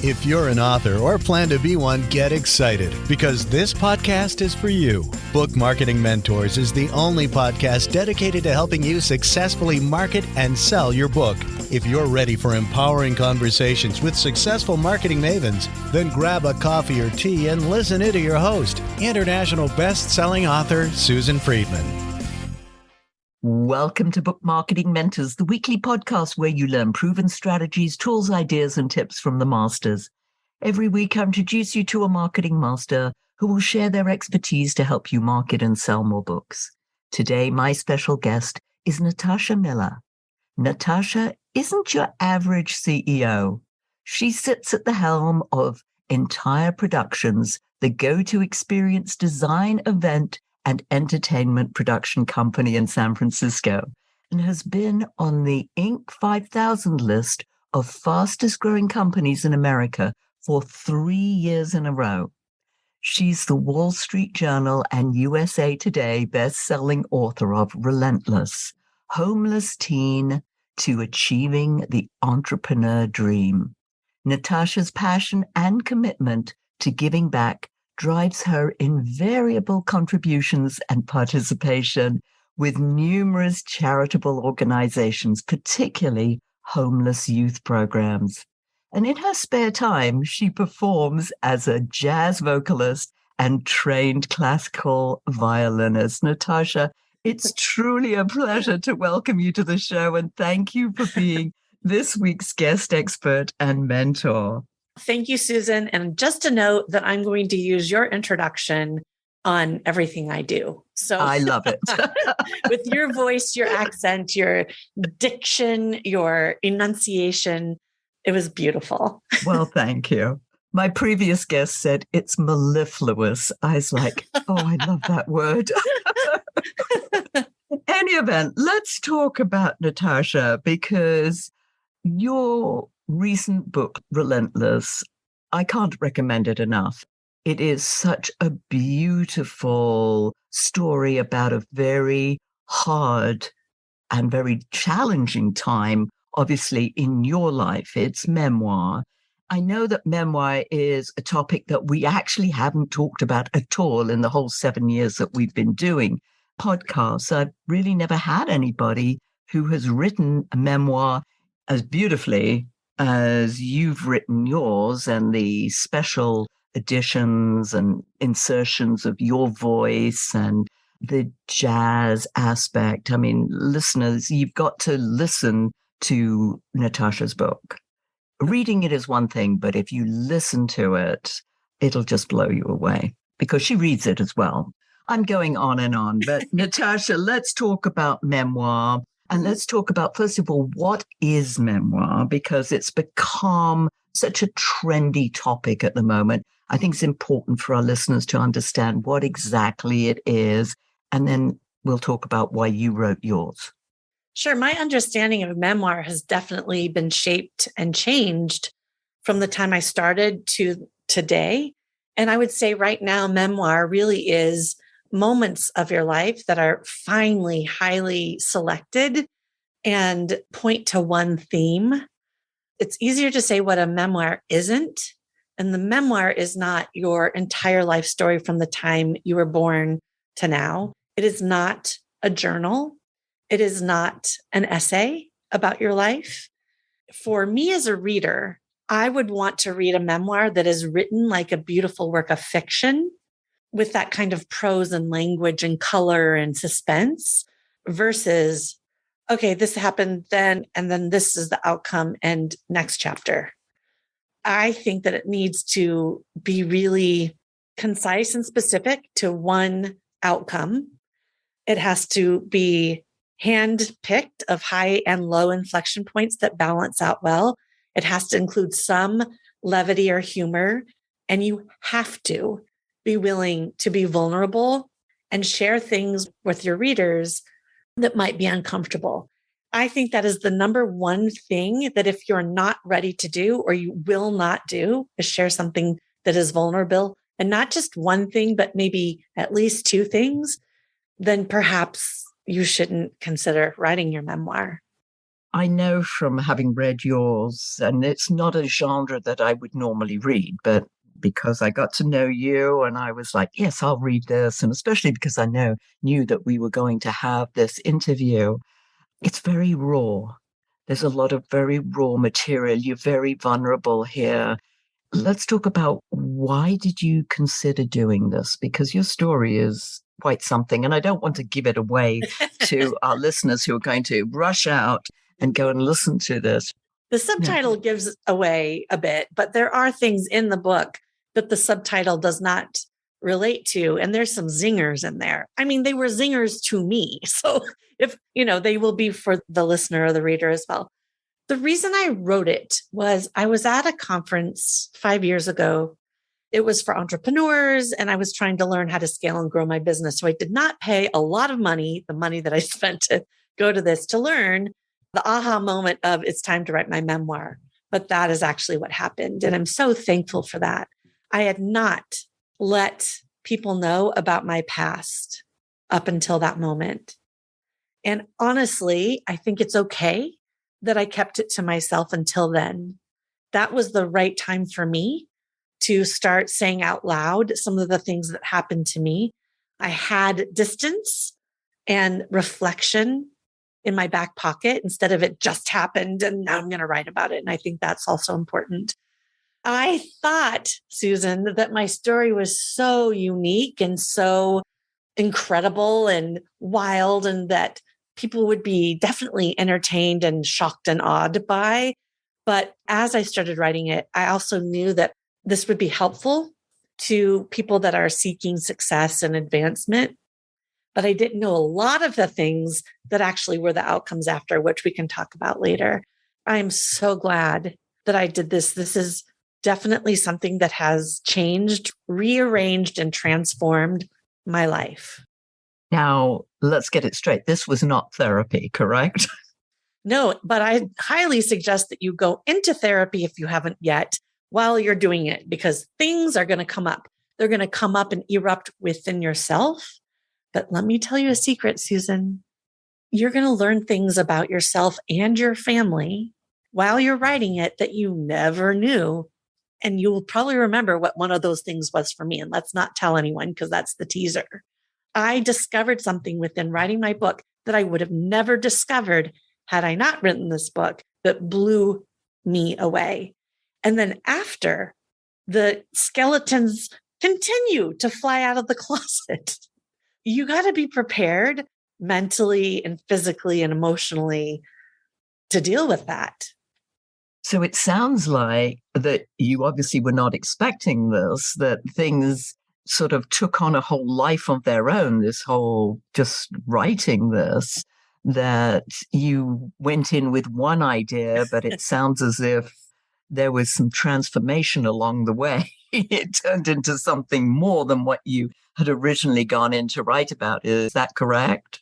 If you're an author or plan to be one, get excited because this podcast is for you. Book Marketing Mentors is the only podcast dedicated to helping you successfully market and sell your book. If you're ready for empowering conversations with successful marketing mavens, then grab a coffee or tea and listen in to your host, international best-selling author Susan Friedman. Welcome to Book Marketing Mentors, the weekly podcast where you learn proven strategies, tools, ideas, and tips from the masters. Every week, I introduce you to a marketing master who will share their expertise to help you market and sell more books. Today, my special guest is Natasha Miller. Natasha isn't your average CEO. She sits at the helm of Entire Productions, the go-to experience design, event, and entertainment production company in San Francisco, and has been on the Inc. 5000 list of fastest growing companies in America for 3 years in a row. She's the Wall Street Journal and USA Today best-selling author of Relentless, Homeless Teen to Achieving the Entrepreneur Dream. Natasha's passion and commitment to giving back drives her invariable contributions and participation with numerous charitable organizations, particularly homeless youth programs. And in her spare time, she performs as a jazz vocalist and trained classical violinist. Natasha, it's truly a pleasure to welcome you to the show, and thank you for being this week's guest expert and mentor. Thank you, Susan. And just to note that I'm going to use your introduction on everything I do. So I love it. With your voice, your accent, your diction, your enunciation, it was beautiful. Well, thank you. My previous guest said it's mellifluous. I was like, oh, I love that word. Any event, let's talk about Natasha, because your recent book, Relentless, I can't recommend it enough. It is such a beautiful story about a very hard and very challenging time, obviously, in your life. It's memoir. I know that memoir is a topic that we actually haven't talked about at all in the whole 7 years that we've been doing podcasts. I've really never had anybody who has written a memoir as beautifully as you've written yours, and the special additions and insertions of your voice and the jazz aspect. I mean, listeners, you've got to listen to Natasha's book. Reading it is one thing, but if you listen to it, it'll just blow you away because she reads it as well. I'm going on, but Natasha, let's talk about memoir. And let's talk about, first of all, what is memoir? Because it's become such a trendy topic at the moment. I think it's important for our listeners to understand what exactly it is. And then we'll talk about why you wrote yours. Sure. My understanding of memoir has definitely been shaped and changed from the time I started to today. And I would say right now, memoir really is moments of your life that are finely, highly selected and point to one theme. It's easier to say what a memoir isn't. And the memoir is not your entire life story from the time you were born to now. It is not a journal. It is not an essay about your life. For me as a reader, I would want to read a memoir that is written like a beautiful work of fiction, with that kind of prose and language and color and suspense versus, okay, this happened then, and then this is the outcome and next chapter. I think that it needs to be really concise and specific to one outcome. It has to be hand-picked of high and low inflection points that balance out well. It has to include some levity or humor, and you have to be willing to be vulnerable and share things with your readers that might be uncomfortable. I think that is the number one thing that if you're not ready to do or you will not do is share something that is vulnerable, and not just one thing, but maybe at least two things, then perhaps you shouldn't consider writing your memoir. I know from having read yours, and it's not a genre that I would normally read, but because I got to know you and I was like, yes, I'll read this. And especially because I knew that we were going to have this interview, it's very raw. There's a lot of very raw material. You're very vulnerable here. Let's talk about why did you consider doing this? Because your story is quite something. And I don't want to give it away to our listeners who are going to rush out and go and listen to this. The subtitle gives away a bit, but there are things in the book that the subtitle does not relate to. And there's some zingers in there. I mean, they were zingers to me. So if, they will be for the listener or the reader as well. The reason I wrote it was I was at a conference 5 years ago. It was for entrepreneurs, and I was trying to learn how to scale and grow my business. So I did not pay a lot of money, the money that I spent to go to this, to learn the aha moment of it's time to write my memoir. But that is actually what happened. And I'm so thankful for that. I had not let people know about my past up until that moment. And honestly, I think it's okay that I kept it to myself until then. That was the right time for me to start saying out loud some of the things that happened to me. I had distance and reflection in my back pocket instead of it just happened and now I'm going to write about it. And I think that's also important. I thought, Susan, that my story was so unique and so incredible and wild, and that people would be definitely entertained and shocked and awed by. But as I started writing it, I also knew that this would be helpful to people that are seeking success and advancement. But I didn't know a lot of the things that actually were the outcomes after, which we can talk about later. I'm so glad that I did this. This is definitely something that has changed, rearranged, and transformed my life. Now, let's get it straight. This was not therapy, correct? No, but I highly suggest that you go into therapy if you haven't yet while you're doing it, because things are going to come up. They're going to come up and erupt within yourself. But let me tell you a secret, Susan. You're going to learn things about yourself and your family while you're writing it that you never knew. And you will probably remember what one of those things was for me. And let's not tell anyone, because that's the teaser. I discovered something within writing my book that I would have never discovered had I not written this book, that blew me away. And then after, the skeletons continue to fly out of the closet. You got to be prepared mentally and physically and emotionally to deal with that. So it sounds like that you obviously were not expecting this, that things sort of took on a whole life of their own, this whole just writing this, that you went in with one idea, but it sounds as if there was some transformation along the way. It turned into something more than what you had originally gone in to write about. Is that correct?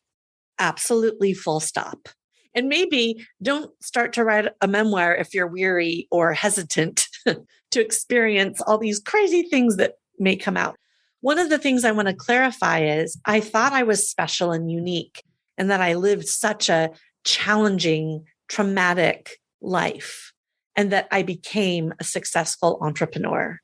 Absolutely, full stop. And maybe don't start to write a memoir if you're weary or hesitant to experience all these crazy things that may come out. One of the things I want to clarify is I thought I was special and unique, and that I lived such a challenging, traumatic life, and that I became a successful entrepreneur.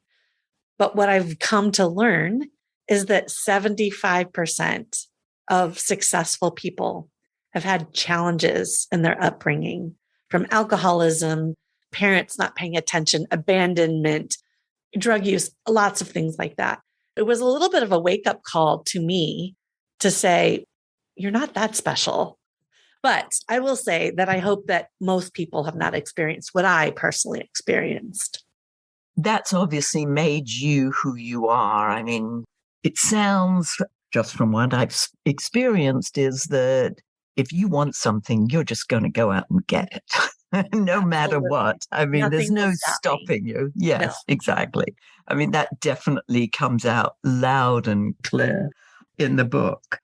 But what I've come to learn is that 75% of successful people have had challenges in their upbringing, from alcoholism, parents not paying attention, abandonment, drug use, lots of things like that. It was a little bit of a wake-up call to me to say, you're not that special. But I will say that I hope that most people have not experienced what I personally experienced. That's obviously made you who you are. I mean, it sounds, just from what I've experienced, is that if you want something, you're just going to go out and get it, no matter what. I mean, there's no stopping you. Yes, no. Exactly. I mean, that definitely comes out loud and clear in the book.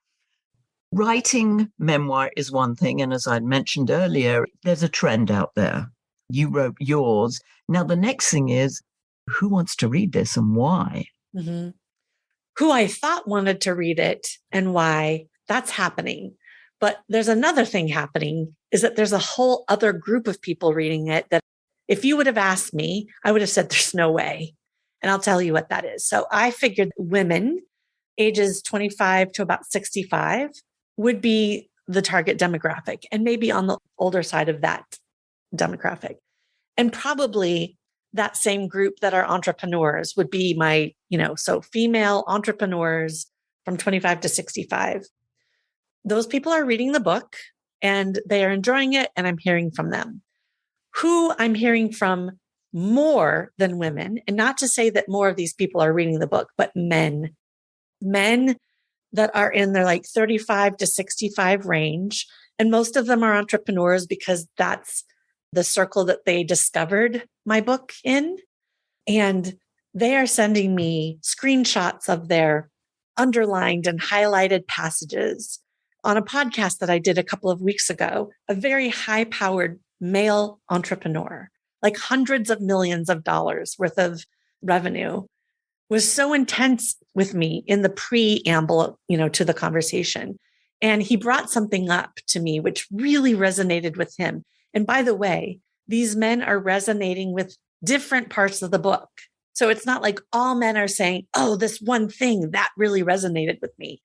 Writing memoir is one thing. And as I mentioned earlier, there's a trend out there. You wrote yours. Now, the next thing is, who wants to read this and why? Mm-hmm. Who I thought wanted to read it and why, that's happening. But there's another thing happening is that there's a whole other group of people reading it that if you would have asked me, I would have said there's no way. And I'll tell you what that is. So I figured women ages 25 to about 65 would be the target demographic and maybe on the older side of that demographic. And probably that same group that are entrepreneurs would be my, so female entrepreneurs from 25 to 65. Those people are reading the book and they are enjoying it, and I'm hearing from them. Who I'm hearing from more than women, and not to say that more of these people are reading the book, but men that are in their like 35 to 65 range. And most of them are entrepreneurs because that's the circle that they discovered my book in. And they are sending me screenshots of their underlined and highlighted passages. On a podcast that I did a couple of weeks ago, a very high-powered male entrepreneur, like hundreds of millions of dollars worth of revenue, was so intense with me in the preamble, to the conversation. And he brought something up to me, which really resonated with him. And by the way, these men are resonating with different parts of the book. So it's not like all men are saying, oh, this one thing that really resonated with me.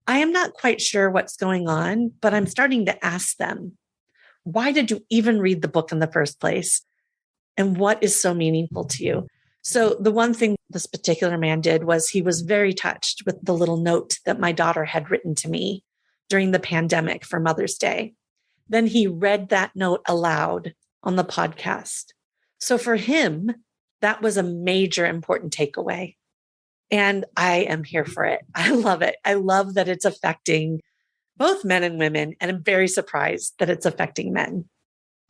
I am not quite sure what's going on, but I'm starting to ask them, why did you even read the book in the first place? And what is so meaningful to you? So the one thing this particular man did was he was very touched with the little note that my daughter had written to me during the pandemic for Mother's Day. Then he read that note aloud on the podcast. So for him, that was a major important takeaway. And I am here for it. I love it. I love that it's affecting both men and women. And I'm very surprised that it's affecting men.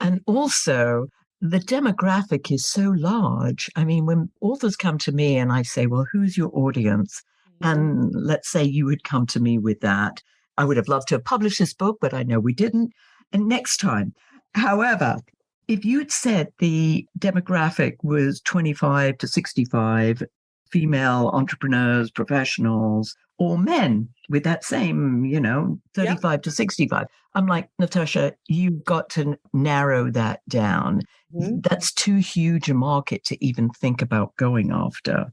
And also, the demographic is so large. I mean, when authors come to me and I say, well, who's your audience? And let's say you would come to me with that. I would have loved to have published this book, but I know we didn't. And next time. However, if you'd said the demographic was 25 to 65, female entrepreneurs, professionals, or men with that same, 35 to 65. I'm like, Natasha, you've got to narrow that down. That's too huge a market to even think about going after.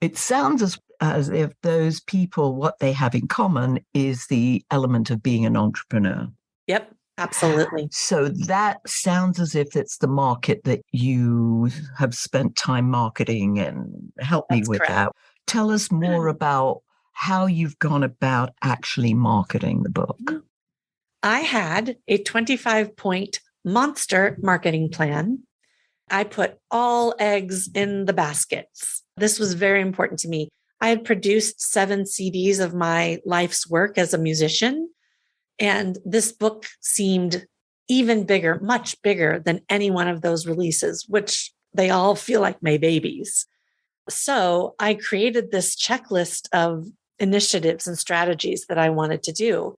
It sounds as if those people, what they have in common is the element of being an entrepreneur. Yep, absolutely. So that sounds as if it's the market that you have spent time marketing, and help me with that. Tell us more about how you've gone about actually marketing the book. I had a 25-point monster marketing plan. I put all eggs in the baskets. This was very important to me. I had produced 7 CDs of my life's work as a musician, and this book seemed even bigger, much bigger than any one of those releases, which they all feel like my babies. So I created this checklist of initiatives and strategies that I wanted to do.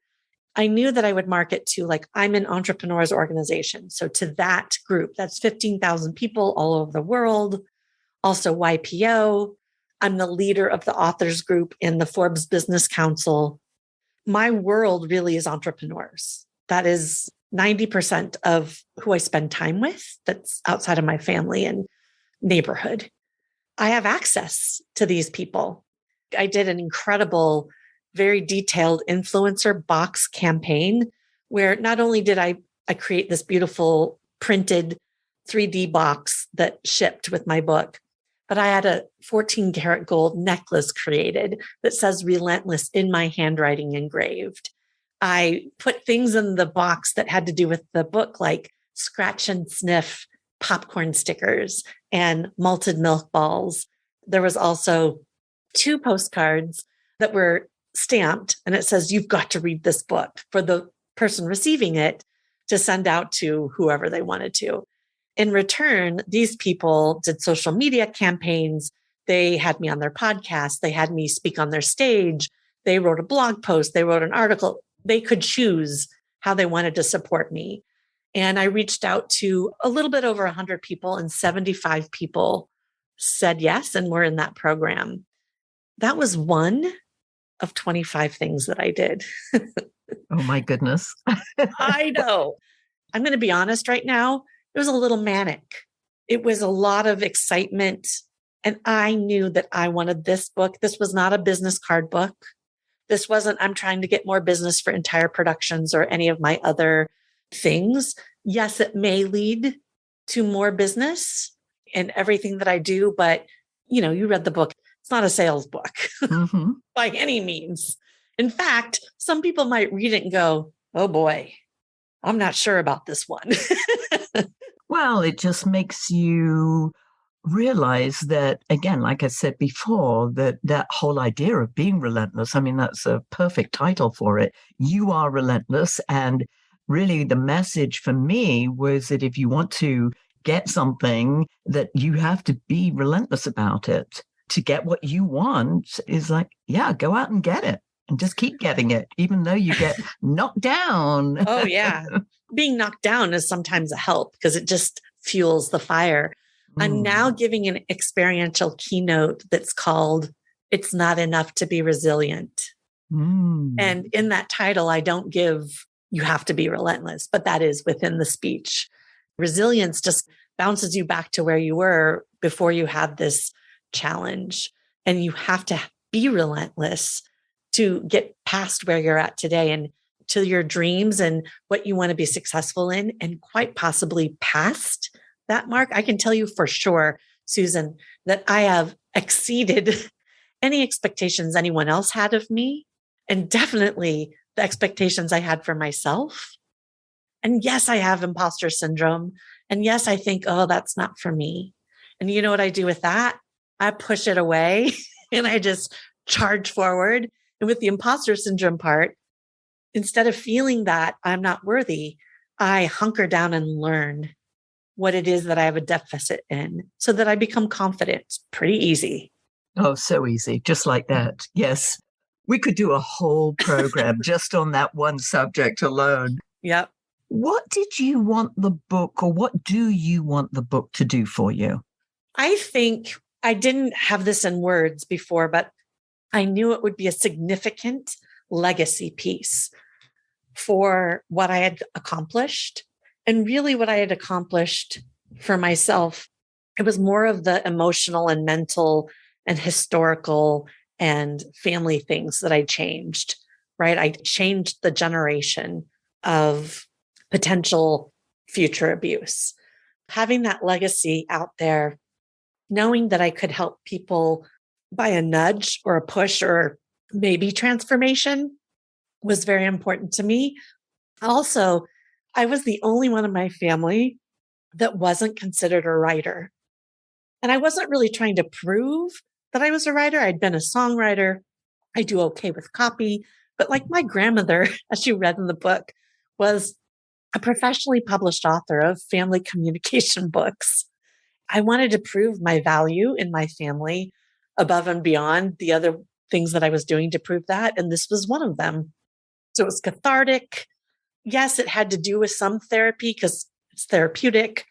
I knew that I would market to, like, I'm an entrepreneurs organization. So to that group, that's 15,000 people all over the world. Also YPO. I'm the leader of the authors group in the Forbes Business Council. My world really is entrepreneurs. That is 90% of who I spend time with. That's outside of my family and neighborhood. I have access to these people. I did an incredible, very detailed influencer box campaign where not only did I create this beautiful printed 3D box that shipped with my book, but I had a 14 karat gold necklace created that says Relentless in my handwriting engraved. I put things in the box that had to do with the book, like scratch and sniff popcorn stickers and malted milk balls. There was also 2 postcards that were stamped, and it says, you've got to read this book, for the person receiving it to send out to whoever they wanted to. In return, these people did social media campaigns. They had me on their podcast. They had me speak on their stage. They wrote a blog post. They wrote an article. They could choose how they wanted to support me. And I reached out to a little bit over 100 people, and 75 people said yes and were in that program. That was one of 25 things that I did. Oh, my goodness. I know. I'm going to be honest right now. It was a little manic. It was a lot of excitement. And I knew that I wanted this book. This was not a business card book. This wasn't, I'm trying to get more business for entire productions or any of my other things. Yes, it may lead to more business in everything that I do, but you read the book. It's not a sales book Mm-hmm. by any means. In fact, some people might read it and go, oh boy, I'm not sure about this one. Well, it just makes you realize that, again, like I said before, that whole idea of being relentless, I mean, that's a perfect title for it. You are relentless. And really the message for me was that if you want to get something, that you have to be relentless about it. To get what you want is like, yeah, go out and get it and just keep getting it, even though you get knocked down. Oh, yeah. Being knocked down is sometimes a help because it just fuels the fire. I'm now giving an experiential keynote that's called It's Not Enough to Be Resilient. And in that title, I don't give, you have to be relentless, but that is within the speech. Resilience just bounces you back to where you were before you had this challenge. And you have to be relentless to get past where you're at today and to your dreams and what you want to be successful in, and quite possibly past that mark. I can tell you for sure, Susan, that I have exceeded any expectations anyone else had of me, and definitely the expectations I had for myself. And yes, I have imposter syndrome. And yes, I think, oh, that's not for me. And you know what I do with that? I push it away and I just charge forward. And with the imposter syndrome part, instead of feeling that I'm not worthy, I hunker down and learn what it is that I have a deficit in so that I become confident. It's pretty easy. Oh, so easy. Just like that. Yes. We could do a whole program just on that one subject alone. Yep. What did you want the book, or what do you want the book to do for you? I think I didn't have this in words before, but I knew it would be a significant legacy piece for what I had accomplished. And really what I had accomplished for myself, it was more of the emotional and mental and historical and family things that I changed, right? I changed the generation of potential future abuse. Having that legacy out there, knowing that I could help people by a nudge or a push or maybe transformation was very important to me. Also, I was the only one in my family that wasn't considered a writer. And I wasn't really trying to prove that I was a writer. I'd been a songwriter. I do okay with copy. But like my grandmother, as you read in the book, was a professionally published author of family communication books. I wanted to prove my value in my family above and beyond the other things that I was doing to prove that. And this was one of them. So it was cathartic. Yes, it had to do with some therapy because it's therapeutic,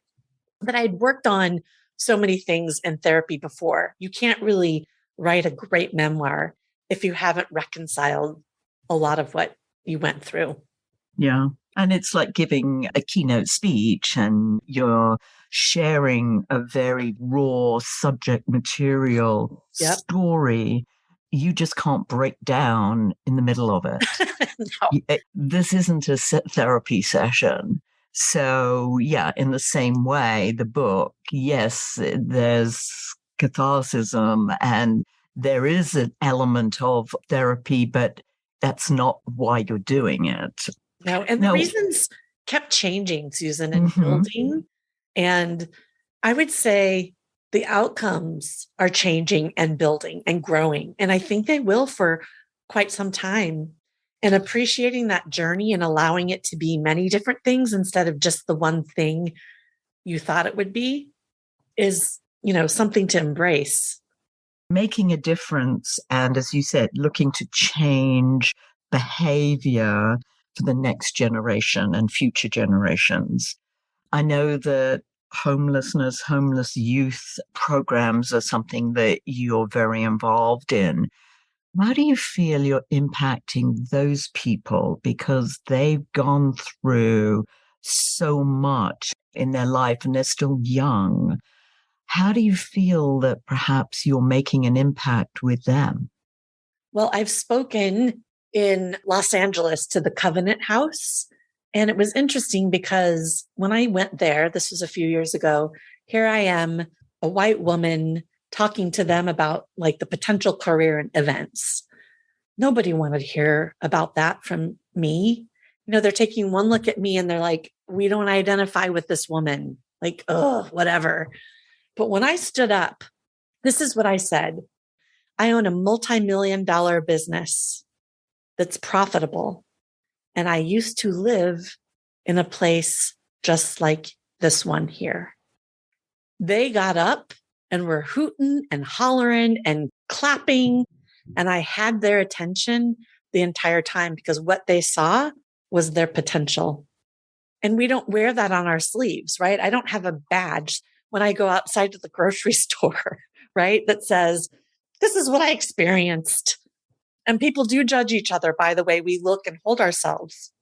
but I'd worked on so many things in therapy before. You can't really write a great memoir if you haven't reconciled a lot of what you went through. Yeah. And it's like giving a keynote speech and you're sharing a very raw subject material story. You just can't break down in the middle of it. No. This isn't a therapy session. So, yeah, in the same way, the book, yes, there's catharsis and there is an element of therapy, but that's not why you're doing it. No, and the reasons kept changing, Susan, and building. And I would say the outcomes are changing and building and growing. And I think they will for quite some time. And appreciating that journey and allowing it to be many different things instead of just the one thing you thought it would be is, something to embrace. Making a difference. And as you said, looking to change behavior for the next generation and future generations. I know that homeless youth programs are something that you're very involved in. How do you feel you're impacting those people because they've gone through so much in their life and they're still young? How do you feel that perhaps you're making an impact with them? Well, I've spoken in Los Angeles to the Covenant House. And it was interesting because when I went there, this was a few years ago, here I am, a white woman talking to them about like the potential career and events. Nobody wanted to hear about that from me. They're taking one look at me and they're like, we don't identify with this woman. Like, oh, whatever. But when I stood up, this is what I said. I own a multi-million-dollar business that's profitable. And I used to live in a place just like this one here. They got up and were hooting and hollering and clapping. And I had their attention the entire time because what they saw was their potential. And we don't wear that on our sleeves, right? I don't have a badge when I go outside to the grocery store, right? That says, this is what I experienced. And people do judge each other by the way we look and hold ourselves.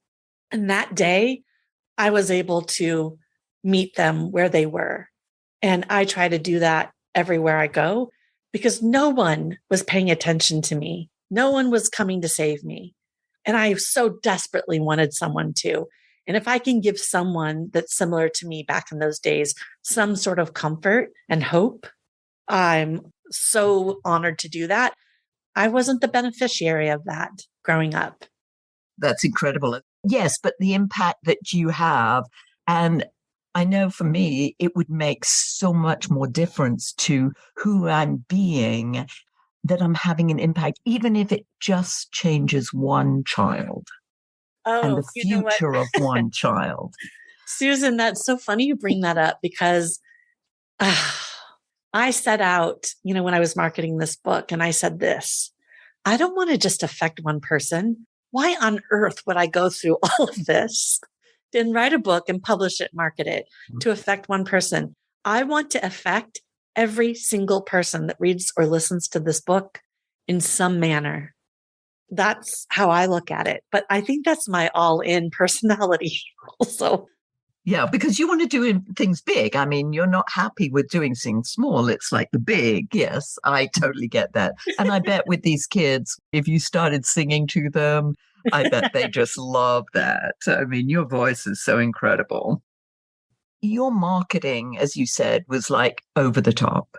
And that day, I was able to meet them where they were. And I try to do that everywhere I go because no one was paying attention to me. No one was coming to save me. And I so desperately wanted someone to. And if I can give someone that's similar to me back in those days some sort of comfort and hope, I'm so honored to do that. I wasn't the beneficiary of that growing up. That's incredible. Yes, but the impact that you have, and I know for me, it would make so much more difference to who I'm being, that I'm having an impact, even if it just changes one child and the future of one child. Susan, that's so funny you bring that up because I set out, when I was marketing this book, and I said this, I don't want to just affect one person. Why on earth would I go through all of this and write a book and publish it, market it to affect one person? I want to affect every single person that reads or listens to this book in some manner. That's how I look at it. But I think that's my all-in personality also. Yeah, because you want to do things big. I mean, you're not happy with doing things small. It's like the big. Yes, I totally get that. And I bet with these kids, if you started singing to them, I bet they just love that. I mean, your voice is so incredible. Your marketing, as you said, was like over the top.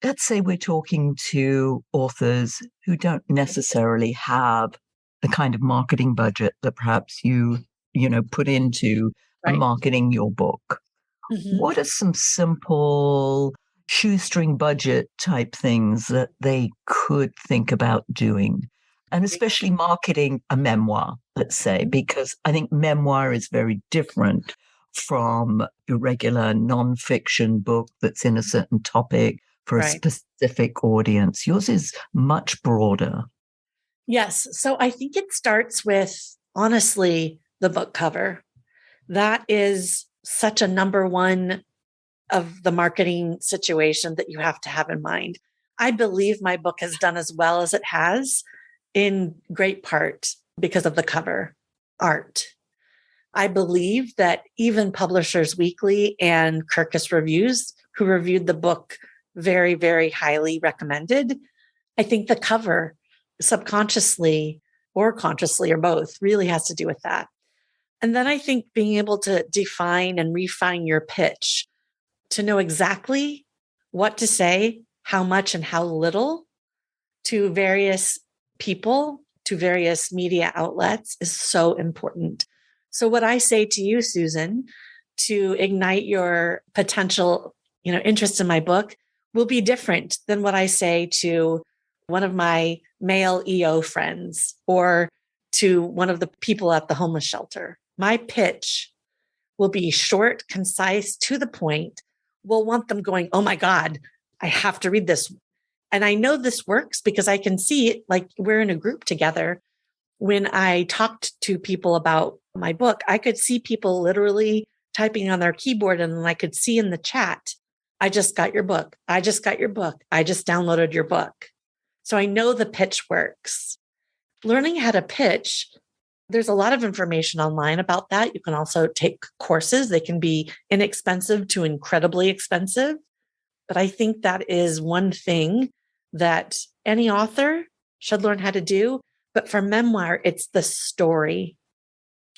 Let's say we're talking to authors who don't necessarily have the kind of marketing budget that perhaps you put into marketing your book. Mm-hmm. What are some simple shoestring budget type things that they could think about doing? And especially marketing a memoir, let's say, because I think memoir is very different from a regular nonfiction book that's in a certain topic for a specific audience. Yours is much broader. Yes. So I think it starts with, honestly, the book cover. That is such a number one of the marketing situation that you have to have in mind. I believe my book has done as well as it has in great part because of the cover art. I believe that even Publishers Weekly and Kirkus Reviews, who reviewed the book, very, very highly recommended. I think the cover subconsciously or consciously or both really has to do with that. And then I think being able to define and refine your pitch to know exactly what to say, how much and how little to various people, to various media outlets is so important. So what I say to you, Susan, to ignite your potential, interest in my book will be different than what I say to one of my male EO friends or to one of the people at the homeless shelter. My pitch will be short, concise, to the point. We'll want them going, oh my God, I have to read this. And I know this works because I can see it, like we're in a group together. When I talked to people about my book, I could see people literally typing on their keyboard and I could see in the chat, I just got your book. I just got your book. I just downloaded your book. So I know the pitch works. Learning how to pitch, there's a lot of information online about that. You can also take courses. They can be inexpensive to incredibly expensive. But I think that is one thing that any author should learn how to do. But for memoir, it's the story,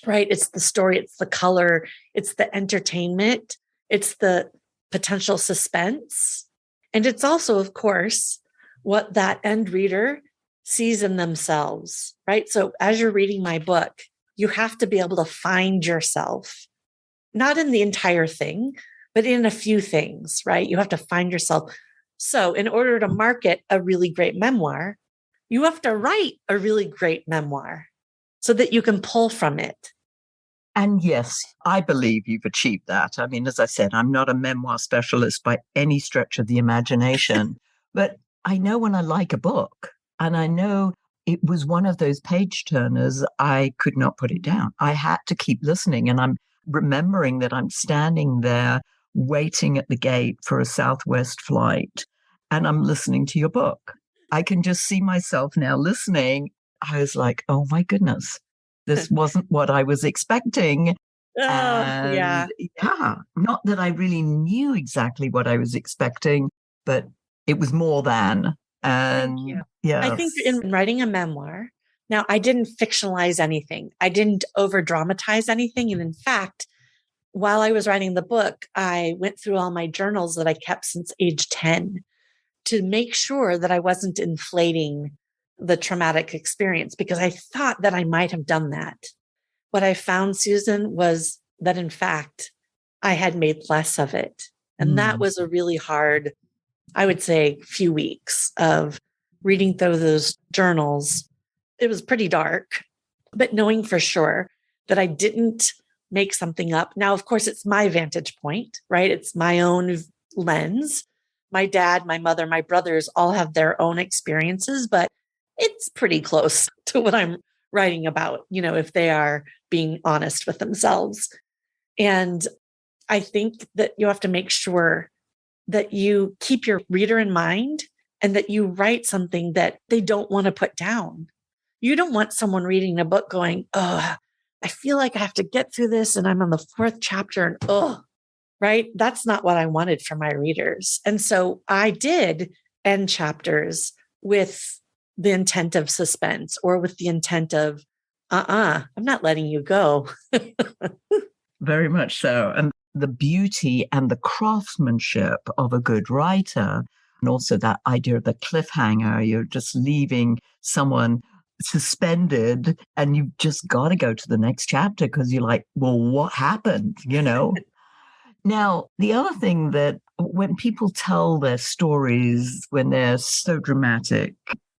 right? It's the story, it's the color, it's the entertainment, it's the potential suspense. And it's also, of course, what that end reader sees in themselves, right? So as you're reading my book, you have to be able to find yourself, not in the entire thing, but in a few things, right? You have to find yourself. So in order to market a really great memoir, you have to write a really great memoir so that you can pull from it. And yes, I believe you've achieved that. I mean, as I said, I'm not a memoir specialist by any stretch of the imagination, but I know when I like a book, and I know it was one of those page turners, I could not put it down. I had to keep listening. And I'm remembering that I'm standing there waiting at the gate for a Southwest flight, and I'm listening to your book. I can just see myself now listening. I was like, oh my goodness, this wasn't what I was expecting. Yeah. Yeah, not that I really knew exactly what I was expecting, but it was more than. Thank you. Yeah, I think in writing a memoir, now I didn't fictionalize anything. I didn't over dramatize anything. And in fact, while I was writing the book, I went through all my journals that I kept since age 10 to make sure that I wasn't inflating the traumatic experience, because I thought that I might have done that. What I found, Susan, was that in fact, I had made less of it. And that was a really hard, I would say, few weeks of reading through those journals. It was pretty dark, but knowing for sure that I didn't make something up. Now, of course, it's my vantage point, right? It's my own lens. My dad, my mother, my brothers all have their own experiences, but it's pretty close to what I'm writing about, if they are being honest with themselves. And I think that you have to make sure that you keep your reader in mind and that you write something that they don't want to put down. You don't want someone reading a book going, oh, I feel like I have to get through this and I'm on the 4th chapter and right? That's not what I wanted for my readers. And so I did end chapters with the intent of suspense or with the intent of, I'm not letting you go. Very much so. And the beauty and the craftsmanship of a good writer, and also that idea of the cliffhanger, you're just leaving someone suspended and you've just got to go to the next chapter because you're like, well, what happened? Now, the other thing that when people tell their stories, when they're so dramatic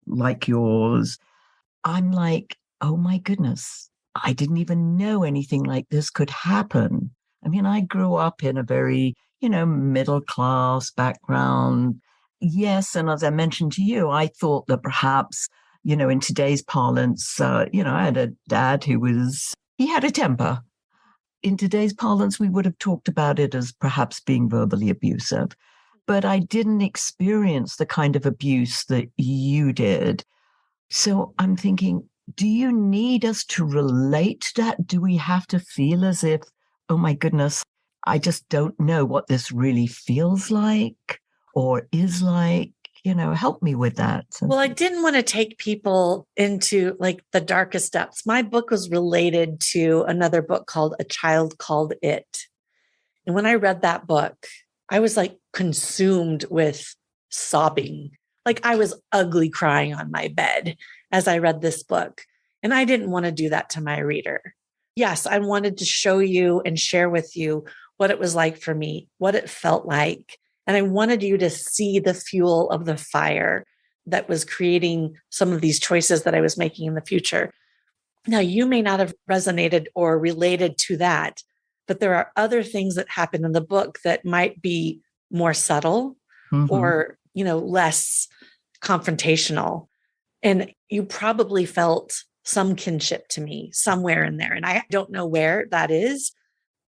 like yours, I'm like, oh my goodness, I didn't even know anything like this could happen. I mean, I grew up in a very, middle class background. Yes. And as I mentioned to you, I thought that perhaps, in today's parlance, I had a dad he had a temper. In today's parlance, we would have talked about it as perhaps being verbally abusive. But I didn't experience the kind of abuse that you did. So I'm thinking, do you need us to relate to that? Do we have to feel as if, oh my goodness, I just don't know what this really feels like or is like? Help me with that. Well, I didn't want to take people into like the darkest depths. My book was related to another book called A Child Called It. And when I read that book, I was like consumed with sobbing. Like I was ugly crying on my bed as I read this book. And I didn't want to do that to my reader. Yes, I wanted to show you and share with you what it was like for me, what it felt like. And I wanted you to see the fuel of the fire that was creating some of these choices that I was making in the future. Now, you may not have resonated or related to that, but there are other things that happen in the book that might be more subtle or, less confrontational. And you probably felt some kinship to me somewhere in there. And I don't know where that is.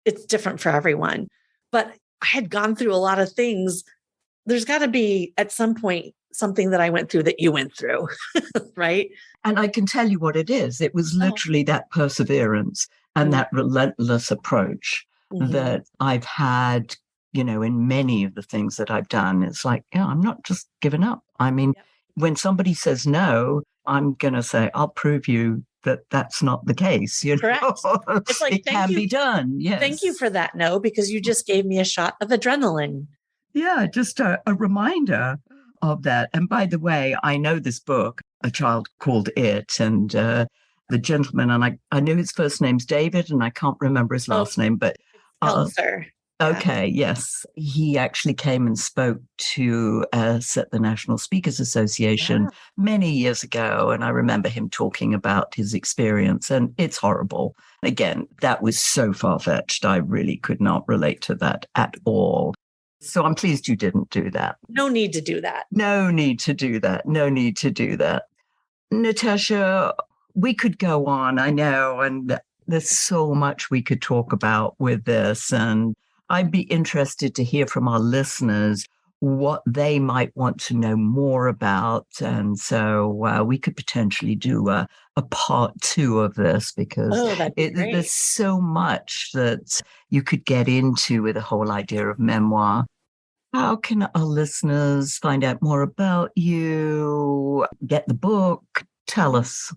It's different for everyone. But I had gone through a lot of things. There's got to be at some point something that I went through that you went through, right? And I can tell you what it is. It was literally that perseverance and that relentless approach that I've had, in many of the things that I've done. It's like, I'm not just giving up. I mean, when somebody says no, I'm going to say, I'll prove you that that's not the case. Correct. It's like, it can be done. Yes. Thank you for that no, because you just gave me a shot of adrenaline. Yeah, just a reminder of that. And by the way, I know this book, A Child Called It, and the gentleman, and I know his first name's David, and I can't remember his last name, but Peltzer. Okay, yes. He actually came and spoke to us at the National Speakers Association many years ago. And I remember him talking about his experience, and it's horrible. Again, that was so far-fetched. I really could not relate to that at all. So I'm pleased you didn't do that. No need to do that. No need to do that. No need to do that. Natasha, we could go on, I know, and there's so much we could talk about with this. And I'd be interested to hear from our listeners what they might want to know more about. And so we could potentially do a part 2 of this, because there's so much that you could get into with the whole idea of memoir. How can our listeners find out more about you, get the book? Tell us.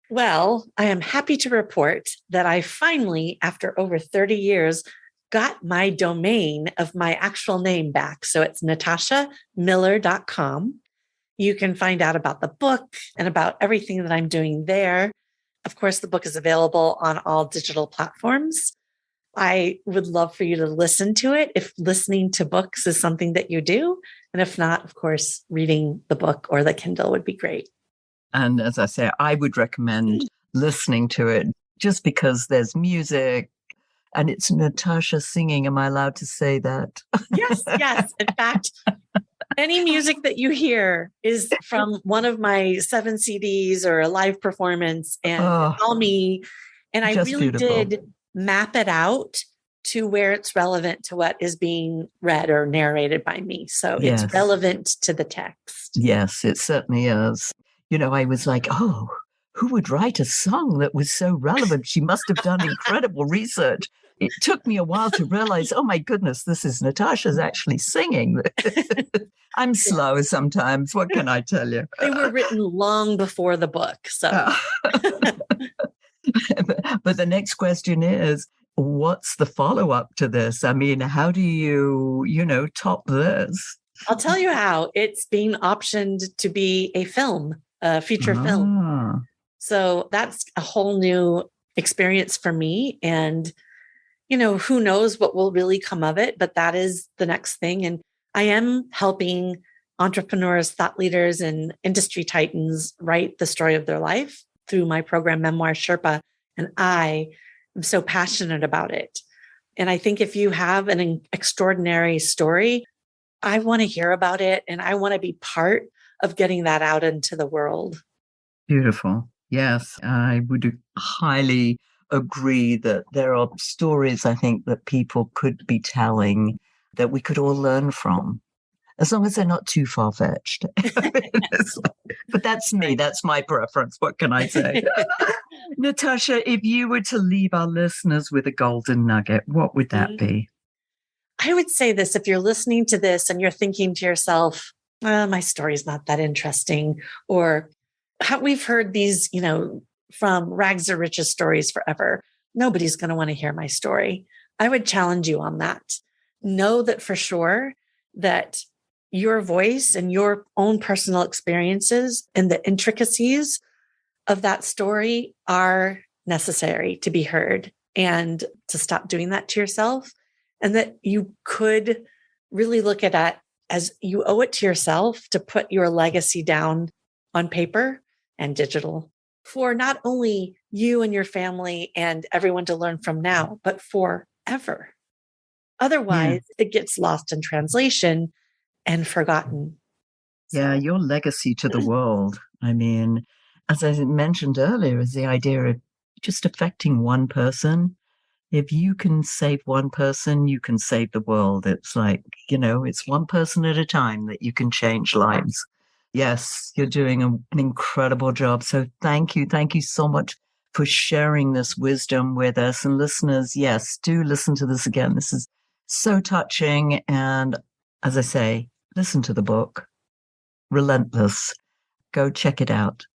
Well, I am happy to report that I finally, after over 30 years, got my domain of my actual name back. So it's natashamiller.com. You can find out about the book and about everything that I'm doing there. Of course, the book is available on all digital platforms. I would love for you to listen to it if listening to books is something that you do. And if not, of course, reading the book or the Kindle would be great. And as I say, I would recommend listening to it just because there's music. And it's Natasha singing. Am I allowed to say that? Yes, yes. In fact, any music that you hear is from one of my 7 CDs or a live performance, and it's all me. And I really did map it out to where it's relevant to what is being read or narrated by me. So it's relevant to the text. Yes, it certainly is. I was like, who would write a song that was so relevant? She must have done incredible research. It took me a while to realize, oh my goodness, this is Natasha's actually singing. I'm slow sometimes. What can I tell you? They were written long before the book. So, but the next question is, what's the follow-up to this? I mean, how do you, top this? I'll tell you how. It's being optioned to be a film, a feature film. So that's a whole new experience for me. And, who knows what will really come of it, but that is the next thing. And I am helping entrepreneurs, thought leaders, and industry titans write the story of their life through my program, Memoir Sherpa. And I am so passionate about it. And I think if you have an extraordinary story, I want to hear about it, and I want to be part of getting that out into the world. Beautiful. Yes, I would highly agree that there are stories, I think, that people could be telling that we could all learn from, as long as they're not too far-fetched. But that's me. That's my preference. What can I say? Natasha, if you were to leave our listeners with a golden nugget, what would that be? I would say this: if you're listening to this and you're thinking to yourself, my story's not that interesting, or we've heard these, from rags to riches stories forever. Nobody's going to want to hear my story. I would challenge you on that. Know that for sure that your voice and your own personal experiences and the intricacies of that story are necessary to be heard, and to stop doing that to yourself. And that you could really look at that as you owe it to yourself to put your legacy down on paper and digital for not only you and your family and everyone to learn from now, but forever. Otherwise, it gets lost in translation and forgotten. Yeah, your legacy to the world. I mean, as I mentioned earlier, is the idea of just affecting one person. If you can save one person, you can save the world. It's like, it's one person at a time that you can change lives. Yes, you're doing an incredible job. So thank you. Thank you so much for sharing this wisdom with us. And listeners, yes, do listen to this again. This is so touching. And as I say, listen to the book, Relentless. Go check it out.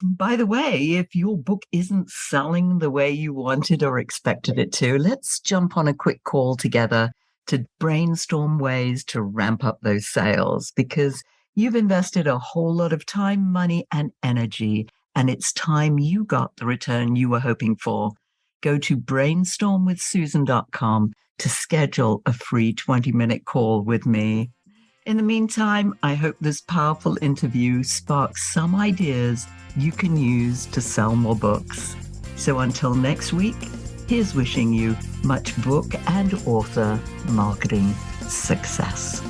By the way, if your book isn't selling the way you wanted or expected it to, let's jump on a quick call together to brainstorm ways to ramp up those sales, because you've invested a whole lot of time, money, and energy, and it's time you got the return you were hoping for. Go to brainstormwithsusan.com to schedule a free 20-minute call with me. In the meantime, I hope this powerful interview sparks some ideas you can use to sell more books. So until next week, here's wishing you much book and author marketing success.